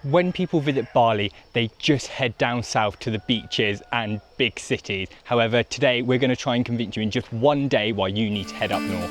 When people visit Bali, they just head down south to the beaches and big cities. However, today we're going to try and convince you in just one day why you need to head up north.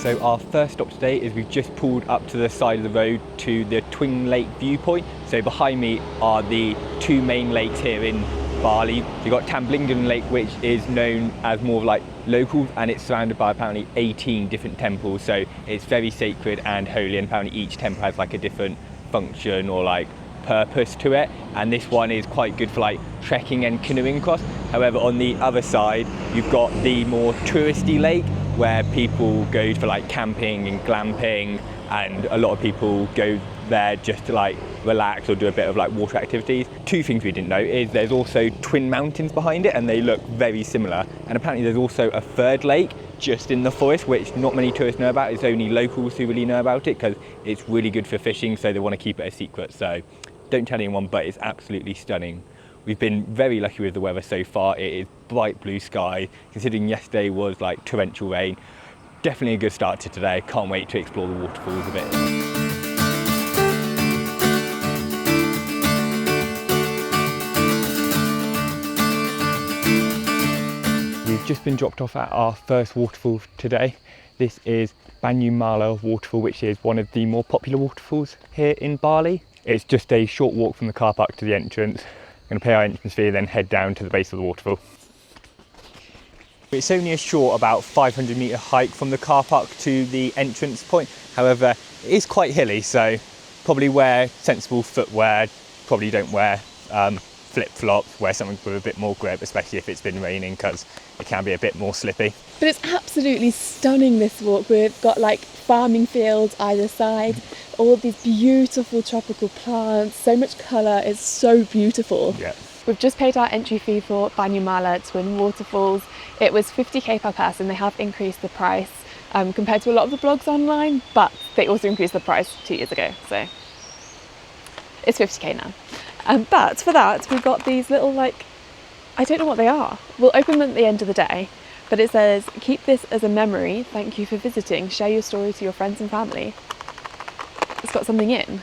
So our first stop today is we've just pulled up to the side of the road to the Twin Lake Viewpoint. So behind me are the two main lakes here in Bali. You've got Tamblingdon Lake, which is known as more of like locals, and it's surrounded by apparently 18 different temples, so it's very sacred and holy, and apparently each temple has like a different function or like purpose to it, and this one is quite good for like trekking and canoeing across. However, on the other side you've got the more touristy lake where people go for like camping and glamping, and a lot of people go there just to like relax or do a bit of like water activities. Two things we didn't know is there's also twin mountains behind it, and they look very similar, and apparently there's also a third lake just in the forest which not many tourists know about. It's only locals who really know about it because it's really good for fishing, so they want to keep it a secret, so don't tell anyone, but it's absolutely stunning. We've been very lucky with the weather so far. It is bright blue sky, considering yesterday was like torrential rain. Definitely a good start to today. Can't wait to explore the waterfalls a bit. We've just been dropped off at our first waterfall today. This is Banyumala Waterfall, which is one of the more popular waterfalls here in Bali. It's just a short walk from the car park to the entrance. We're going to pay our entrance fee, then head down to the base of the waterfall. It's only a short, about 500-metre hike from the car park to the entrance point. However, it is quite hilly, so probably wear sensible footwear. Probably don't wear flip-flops, wear something with a bit more grip, especially if it's been raining, because it can be a bit more slippy. But it's absolutely stunning, this walk. We've got like farming fields either side, all of these beautiful tropical plants, so much colour, it's so beautiful. Yeah. We've just paid our entry fee for Banyumala Twin Waterfalls. It was 50k per person. They have increased the price compared to a lot of the blogs online, but they also increased the price 2 years ago, so it's 50k now. But for that, we've got these little, like, I don't know what they are. We'll open them at the end of the day, but it says, keep this as a memory, thank you for visiting, share your story to your friends and family. It's got something in,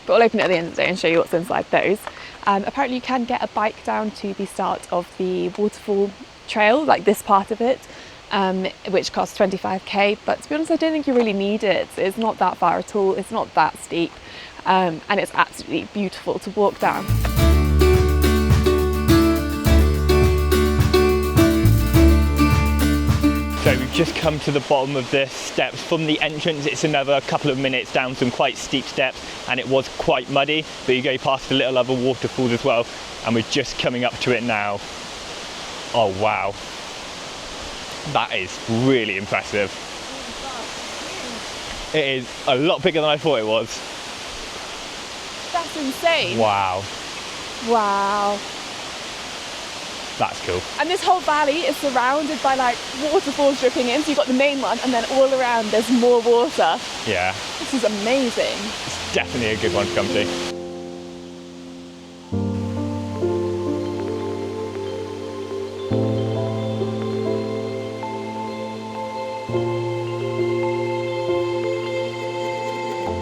but we'll open it at the end of the day and show you what's inside those. Apparently you can get a bike down to the start of the waterfall trail, like this part of it, which costs 25k, but to be honest I don't think you really need it. It's not that far at all, it's not that steep, and it's absolutely beautiful to walk down. So we've just come to the bottom of the steps. From the entrance it's another couple of minutes down some quite steep steps, and it was quite muddy, but you go past the little other waterfalls as well, and we're just coming up to it now. Oh wow, that is really impressive. It is a lot bigger than I thought it was. That's insane. Wow. Wow. That's cool. And this whole valley is surrounded by like waterfalls dripping in, so you've got the main one and then all around there's more water. Yeah. This is amazing. It's definitely a good one to come to.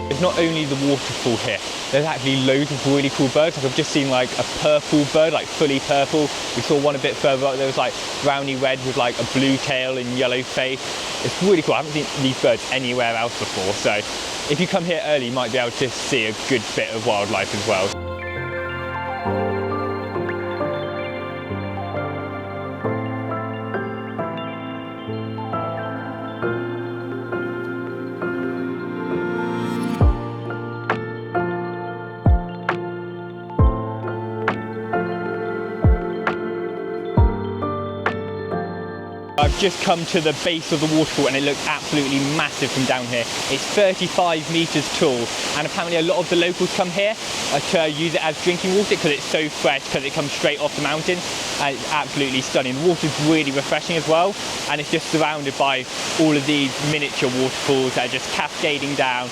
It's not only the waterfall here, there's actually loads of really cool birds. Like I've just seen like a purple bird, like fully purple. We saw one a bit further up, there was like browny red with like a blue tail and yellow face. It's really cool. I haven't seen these birds anywhere else before, so if you come here early you might be able to see a good bit of wildlife as well. I've just come to the base of the waterfall and it looks absolutely massive from down here. It's 35 metres tall, and apparently a lot of the locals come here to use it as drinking water because it's so fresh, because it comes straight off the mountain, and it's absolutely stunning. The water's really refreshing as well, and it's just surrounded by all of these miniature waterfalls that are just cascading down,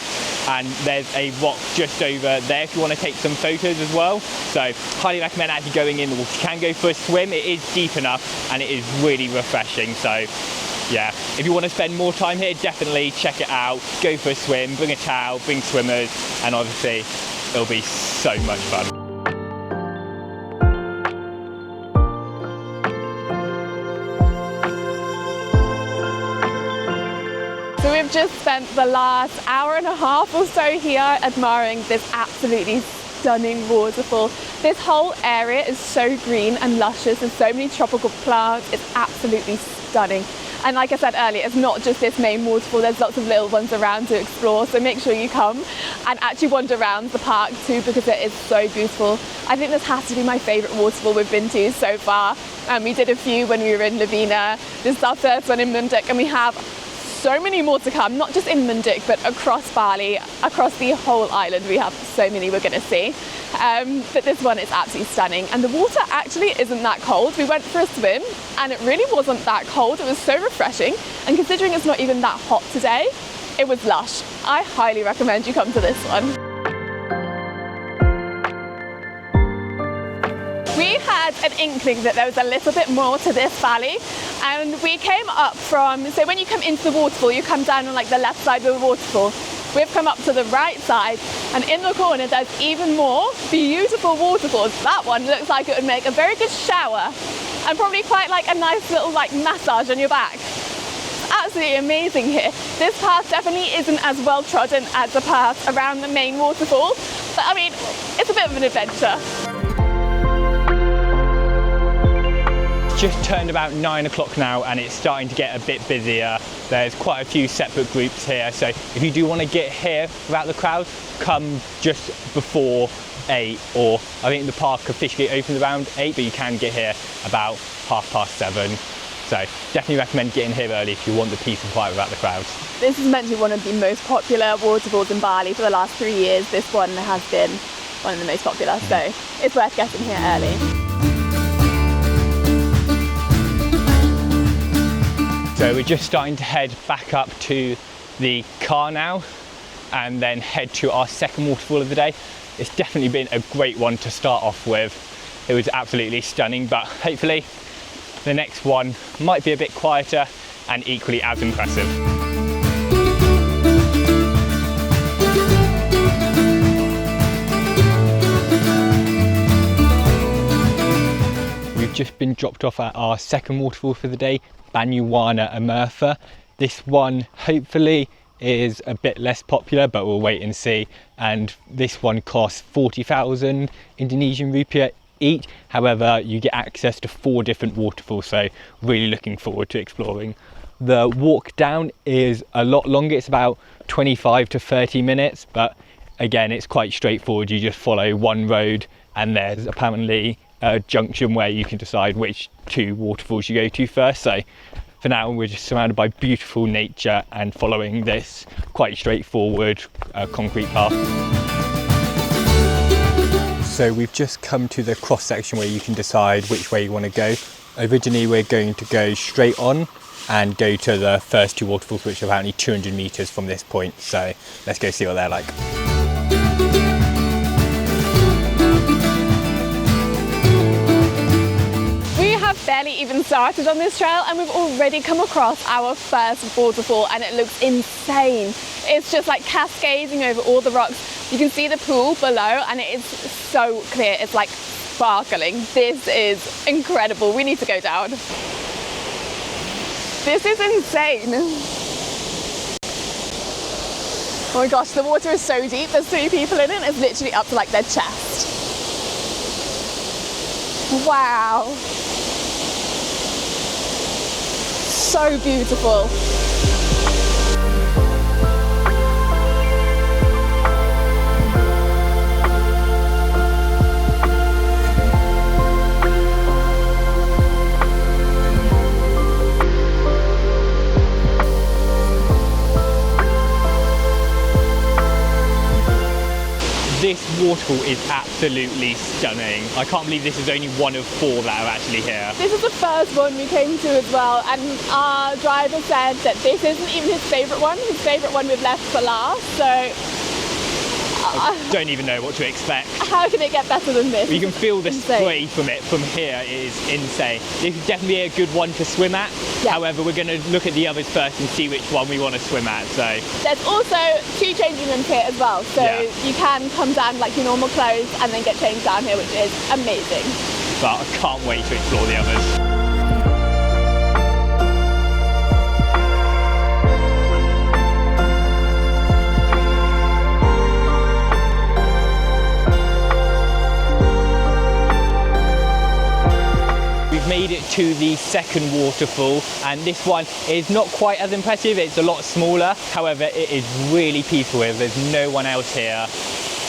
and there's a rock just over there if you want to take some photos as well. So highly recommend actually going in the water. You can go for a swim, it is deep enough and it is really refreshing, so yeah, if you want to spend more time here, definitely check it out. Go for a swim, bring a towel, bring swimmers, and obviously it'll be so much fun. So we've just spent the last hour and a half or so here admiring this absolutely stunning waterfall. This whole area is so green and luscious, and so many tropical plants. It's absolutely stunning. And like I said earlier, it's not just this main waterfall, there's lots of little ones around to explore, so make sure you come and actually wander around the park too, because it is so beautiful. I think this has to be my favourite waterfall we've been to so far. We did a few when we were in Lavina. This is our first one in Munduk, and we have so many more to come, not just in Munduk, but across Bali, across the whole island. We have so many we're going to see. But this one is absolutely stunning, and the water actually isn't that cold. We went for a swim and it really wasn't that cold. It was so refreshing, and considering it's not even that hot today, it was lush. I highly recommend you come to this one. We had an inkling that there was a little bit more to this valley, and we came up from, so when you come into the waterfall, you come down on like the left side of the waterfall. We've come up to the right side, and in the corner there's even more beautiful waterfalls. That one looks like it would make a very good shower, and probably quite like a nice little like massage on your back. Absolutely amazing here. This path definitely isn't as well trodden as the path around the main waterfall, but I mean, it's a bit of an adventure. Just turned about 9 o'clock now, and it's starting to get a bit busier. There's quite a few separate groups here, so if you do want to get here without the crowd, come just before 8, or I think the park officially opens around 8, but you can get here about 7:30. So definitely recommend getting here early if you want the peace and quiet without the crowds. This is meant to be one of the most popular waterfalls in Bali for the last 3 years. This one has been one of the most popular, so it's worth getting here early. So we're just starting to head back up to the car now, and then head to our second waterfall of the day. It's definitely been a great one to start off with. It was absolutely stunning, but hopefully the next one might be a bit quieter and equally as impressive. We've just been dropped off at our second waterfall for the day, Banyu Wana Amertha. This one hopefully is a bit less popular, but we'll wait and see. And this one costs 40,000 Indonesian rupiah each. However, you get access to 4 different waterfalls, so really looking forward to exploring. The walk down is a lot longer, it's about 25 to 30 minutes, but again, it's quite straightforward. You just follow one road, and there's apparently a junction where you can decide which 2 waterfalls you go to first. So for now, we're just surrounded by beautiful nature and following this quite straightforward concrete path. So we've just come to the cross section where you can decide which way you want to go. Originally, we're going to go straight on and go to the first 2 waterfalls, which are apparently 200 meters from this point. So let's go see what they're like. Barely even started on this trail, and we've already come across our first waterfall, and it looks insane. It's just like cascading over all the rocks. You can see the pool below, and it is so clear. It's like sparkling. This is incredible. We need to go down. This is insane. Oh my gosh, the water is so deep. There's 3 people in it. It's literally up to like their chest. Wow. So beautiful. This waterfall is absolutely stunning. I can't believe this is only one of 4 that are actually here. This is the first one we came to as well, and our driver said that this isn't even his favourite one. His favourite one we've left for last, so I don't even know what to expect. How can it get better than this? You can feel the Insane. spray from it from here. It is insane. This is definitely a good one to swim at. Yeah. However, we're going to look at the others first and see which one we want to swim at. So there's also 2 changing rooms here as well, so Yeah. you can come down like your normal clothes and then get changed down here, which is amazing. but I can't wait to explore the others. Made it to the second waterfall, and this one is not quite as impressive. It's a lot smaller, however it is really peaceful here. There's no one else here.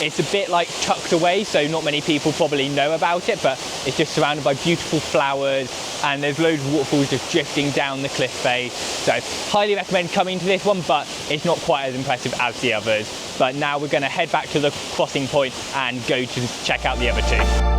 It's a bit like tucked away, so not many people probably know about it, but it's just surrounded by beautiful flowers, and there's loads of waterfalls just drifting down the cliff face. So highly recommend coming to this one, but it's not quite as impressive as the others. But now we're going to head back to the crossing point and go to check out the other 2.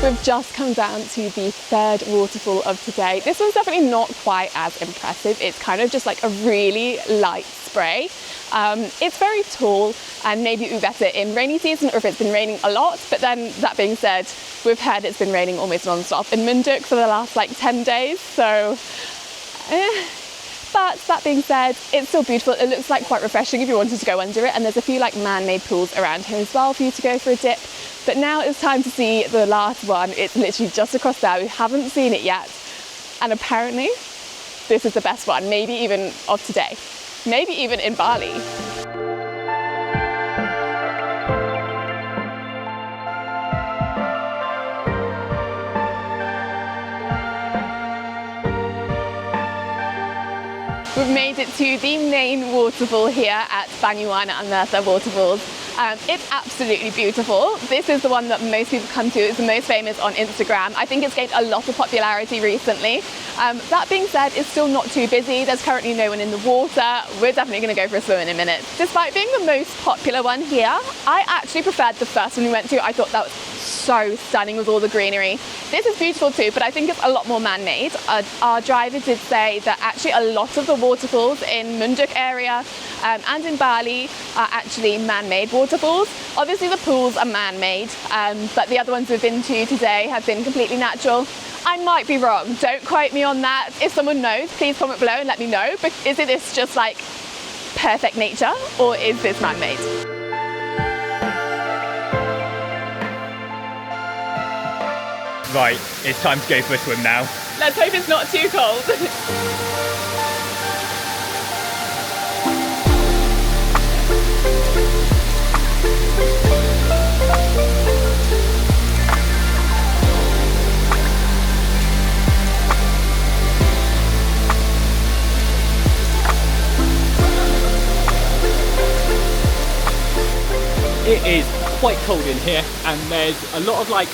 We've just come down to the 3rd waterfall of today. This one's definitely not quite as impressive. It's kind of just like a really light spray. It's very tall, and maybe it would be better in rainy season or if it's been raining a lot. But then that being said, we've heard it's been raining almost non-stop in Munduk for the last like 10 days. So, but that being said, it's still beautiful. It looks like quite refreshing if you wanted to go under it. And there's a few like man-made pools around here as well for you to go for a dip. But now it's time to see the last one. It's literally just across there. We haven't seen it yet. And apparently this is the best one, maybe even of today, maybe even in Bali. We've made it to the main waterfall here at Banyu Wana Amertha Waterfalls. It's absolutely beautiful. This is the one that most people come to. It's the most famous on Instagram. I think it's gained a lot of popularity recently. That being said, it's still not too busy. There's currently no one in the water. We're definitely going to go for a swim in a minute. Despite being the most popular one here, I actually preferred the first one we went to. I thought that was so stunning with all the greenery. This is beautiful too, but I think it's a lot more man-made. Our driver did say that actually a lot of the waterfalls in Munduk area and in Bali are actually man-made waterfalls. Obviously the pools are man-made, but the other ones we've been to today have been completely natural. I might be wrong, don't quote me on that. If someone knows, please comment below and let me know. But is this just like perfect nature, or is this man-made? Right, it's time to go for a swim now. Let's hope it's not too cold. It is quite cold in here, and there's a lot of like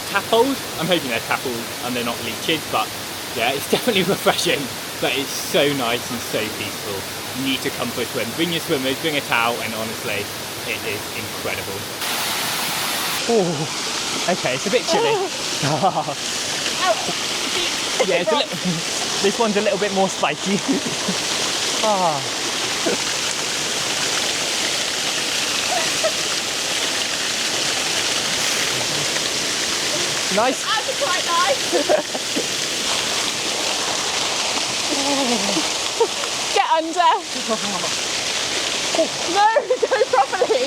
tadpoles. I'm hoping they're tadpoles and they're not leeches, but yeah, it's definitely refreshing. But it's so nice and so peaceful. You need to come for a swim. Bring your swimmers, bring a towel, and honestly, it is incredible. Oh, okay, it's a bit chilly. Yeah, this one's a little bit more spiky. Nice. That's quite nice. Get under. No, go properly.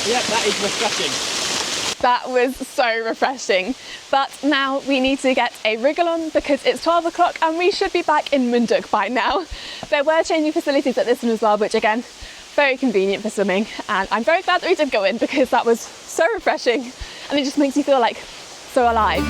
Yeah, that is refreshing. That was so refreshing. But now we need to get a wriggle on because it's 12 o'clock and we should be back in Munduk by now. There were changing facilities at this one as well, which again, very convenient for swimming, and I'm very glad that we did go in because that was so refreshing and it just makes you feel like so alive.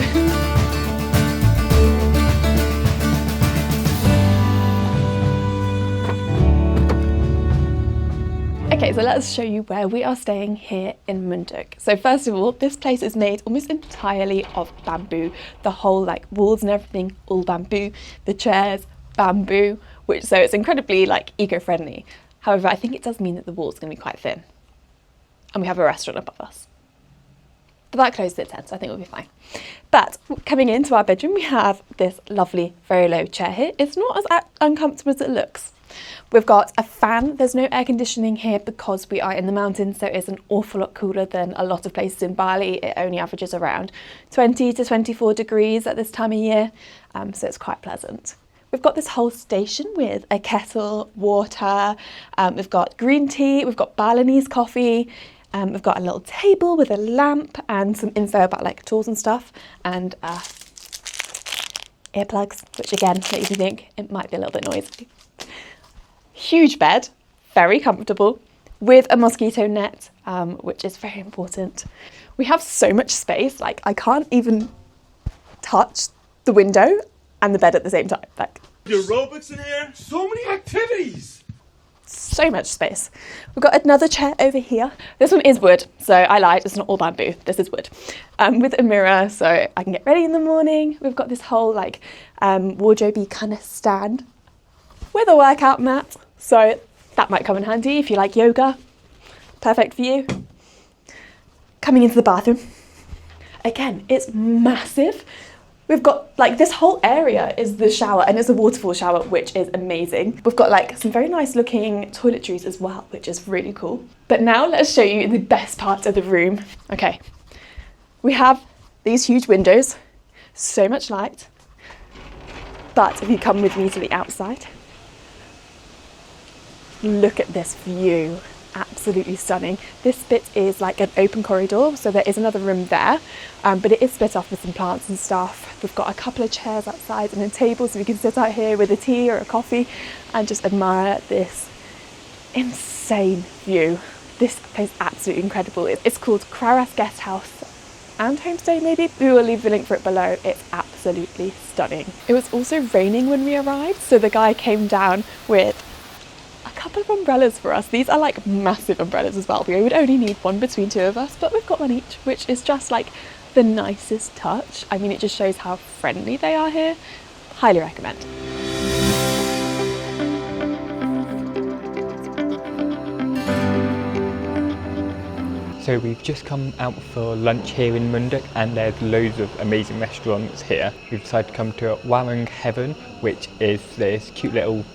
Okay, so let's show you where we are staying here in Munduk. So first of all, this place is made almost entirely of bamboo. The whole like walls and everything, all bamboo. The chairs, bamboo, so it's incredibly like eco-friendly. However, I think it does mean that the walls are going to be quite thin. and we have a restaurant above us. But that closed at 10, so I think we'll be fine. But coming into our bedroom, we have this lovely, very low chair here. It's not as uncomfortable as it looks. We've got a fan. There's no air conditioning here because we are in the mountains, so it's an awful lot cooler than a lot of places in Bali. It only averages around 20 to 24 degrees at this time of year, so it's quite pleasant. We've got this whole station with a kettle, water, we've got green tea, we've got Balinese coffee, we've got a little table with a lamp and some info about like tools and stuff, and earplugs, which again makes me think it might be a little bit noisy. Huge bed, very comfortable, with a mosquito net, which is very important. We have so much space, like I can't even touch the window and the bed at the same time. Like, aerobics in here, so many activities. So much space. We've got another chair over here. This one is wood, so I lied, it's not all bamboo, this is wood. With a mirror, so I can get ready in the morning. We've got this whole like wardrobe-y kind of stand with a workout mat, so that might come in handy if you like yoga. Perfect for you. Coming into the bathroom. Again, it's massive. We've got like this whole area is the shower, and it's a waterfall shower, which is amazing. We've got like some very nice looking toiletries as well, which is really cool. But now let's show you the best part of the room. Okay, we have these huge windows, so much light. But if you come with me to the outside, look at this view. Absolutely stunning. This bit is like an open corridor, so there is another room there, but it is split off with some plants and stuff. We've got a couple of chairs outside and a table, so we can sit out here with a tea or a coffee and just admire this insane view. This place is absolutely incredible. It's called Kraras Guest House and Homestay maybe. We will leave the link for it below. It's absolutely stunning. It was also raining when we arrived, so the guy came down with a couple of umbrellas for us. These are like massive umbrellas as well. We would only need one between two of us, but we've got one each, which is just like the nicest touch. I mean, it just shows how friendly they are here. Highly recommend. So we've just come out for lunch here in Munduk, and there's loads of amazing restaurants here. We've decided to come to Warung Heaven, which is this cute little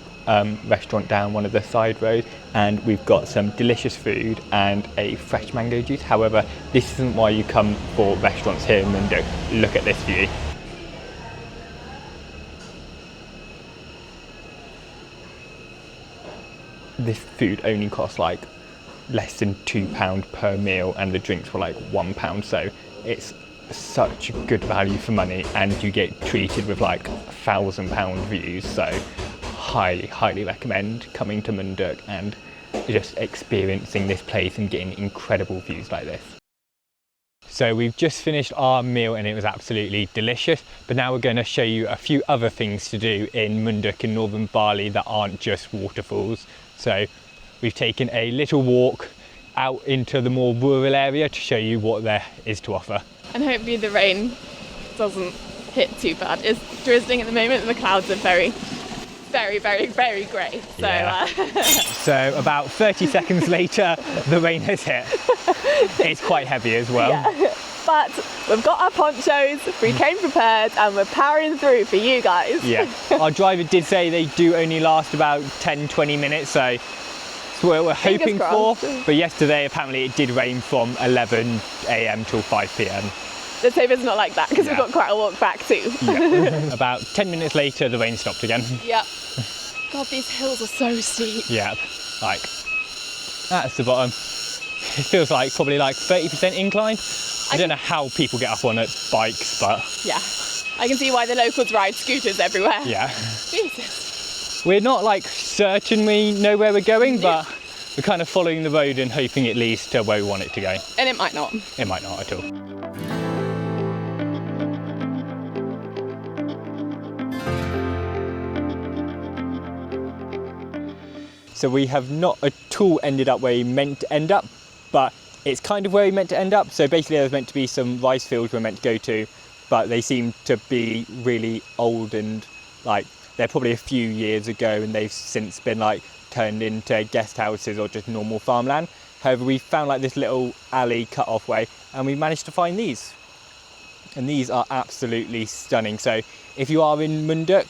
restaurant down one of the side roads, and we've got some delicious food and a fresh mango juice. However, this isn't why you come for restaurants here in Munduk. Look at this view. This food only costs like less than £2 per meal, and the drinks were like £1, so it's such good value for money, and you get treated with like £1,000 views. So highly recommend coming to Munduk and just experiencing this place and getting incredible views like this. So we've just finished our meal and it was absolutely delicious, but now we're going to show you a few other things to do in Munduk in northern Bali that aren't just waterfalls. So we've taken a little walk out into the more rural area to show you what there is to offer. And hopefully the rain doesn't hit too bad. It's drizzling at the moment and the clouds are very grey. So, yeah. So about 30 seconds later, the rain has hit. It's quite heavy as well. Yeah. But we've got our ponchos, we came prepared, and we're powering through for you guys. Yeah. Our driver did say they do only last about 10-20 minutes, so it's what we're hoping for. But yesterday, apparently, it did rain from 11 AM till 5 PM. Let's hope it's not like that, because we've got quite a walk back too. Yeah. About 10 minutes later, the rain stopped again. Yep. God, these hills are so steep. Yeah, like, that's the bottom. It feels like probably like 30% incline. I don't know how people get up on it, bikes, but... Yeah, I can see why the locals ride scooters everywhere. Yeah. Jesus. We're not like certain we know where we're going, but we're kind of following the road and hoping it leads to where we want it to go. And it might not. It might not at all. So we have not at all ended up where we meant to end up, but it's kind of where we meant to end up. So basically there's meant to be some rice fields we're meant to go to, but they seem to be really old and like they're probably a few years ago, and they've since been like turned into guest houses or just normal farmland. However, we found like this little alley cut off way and we managed to find these. And these are absolutely stunning. So if you are in Munduk,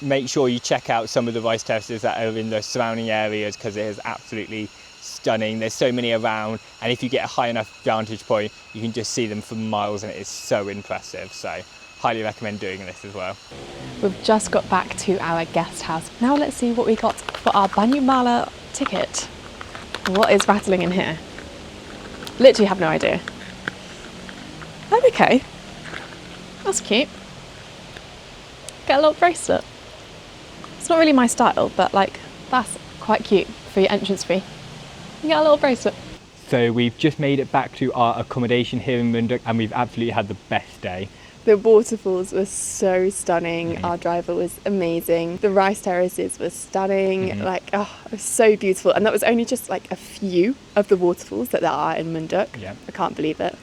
make sure you check out some of the rice terraces that are in the surrounding areas, because it is absolutely stunning. There's so many around, and if you get a high enough vantage point, you can just see them for miles, and it is so impressive. So highly recommend doing this as well. We've just got back to our guest house. Now let's see what we got for our Banyumala ticket. What is rattling in here? Literally have no idea. Oh, okay. That's cute. Get a little bracelet. It's not really my style, but like, that's quite cute for your entrance fee. You get a little bracelet. So we've just made it back to our accommodation here in Munduk, and we've absolutely had the best day. The waterfalls were so stunning. Our driver was amazing. The rice terraces were stunning. Like, oh, it was so beautiful. And that was only just like a few of the waterfalls that there are in Munduk. Yeah. I can't believe it.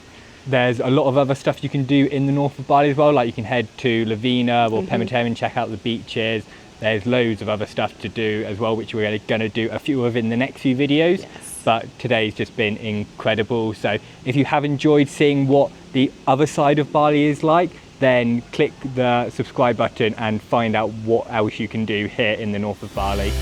There's a lot of other stuff you can do in the north of Bali as well. Like you can head to Lavina or Pemeteran and check out the beaches. There's loads of other stuff to do as well, which we're going to do a few of in the next few videos. Yes. But today's just been incredible. So if you have enjoyed seeing what the other side of Bali is like, then click the subscribe button and find out what else you can do here in the north of Bali.